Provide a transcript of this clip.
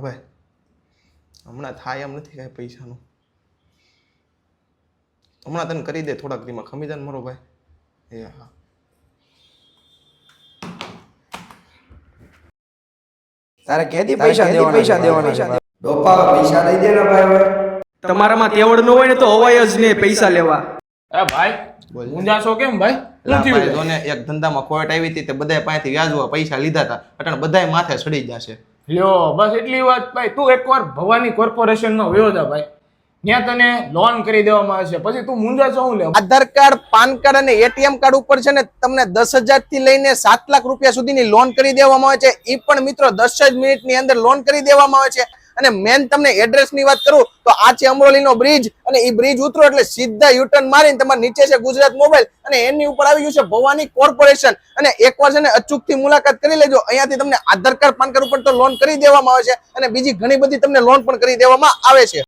ભાઈ હમણાં થાય એમ નથી કાંઈ પૈસાનું. હમણાં તને કરી દે થોડાક દીમાં ખમી જાય ને મારો ભાઈ. એ હા તારે કેદી પૈસા દેવાના છે? ડોપા પૈસા દઈ દે ને ભાઈ હવે. તમારામાં તેવડ ન હોય ને તો હવાય જ નહીં પૈસા લેવા. એ ભાઈ બોલ. ઊંઝાશો કેમ ભાઈ? શું ભાઈ થયું? જોને એક ધંધામાં ખોટ આવી હતી તે બધાય પાસેથી વ્યાજવા પૈસા લીધા હતા અટાણે બધાય માથે ચડી જશે. લ્યો બસ એટલી વાત ભાઈ. તું એકવાર ભવાની કોર્પોરેશન નો વયો જા ભાઈ. ત્યાં તને લોન કરી દેવામાં આવે છે, પછી તું મૂંઝાશો શું લે? આધાર કાર્ડ પાન કાર્ડ અને એટીએમ કાર્ડ ઉપર છે ને તમને 10,000 થી લઈને 7 લાખ રૂપિયા સુધીની લોન કરી દેવામાં આવે છે. એ પણ મિત્રો 10 જ મિનિટની અંદર લોન કરી દેવામાં આવે છે. અને મેન તમને એડ્રેસ ની વાત કરું તો આ છે અમરોલીનો બ્રિજ અને એ બ્રિજ ઉતરો એટલે સીધા યુટર્ન મારીને તમારે નીચે છે ગુજરાત મોબાઈલ અને એની ઉપર આવી ગયું છે ભવાની કોર્પોરેશન. અને એકવાર છે ને અચૂકથી મુલાકાત કરી લેજો. અહીંયાથી તમને આધાર કાર્ડ પાન કાર્ડ ઉપર તો લોન કરી દેવામાં આવે છે અને બીજી ઘણી બધી તમને લોન પણ કરી દેવામાં આવે છે.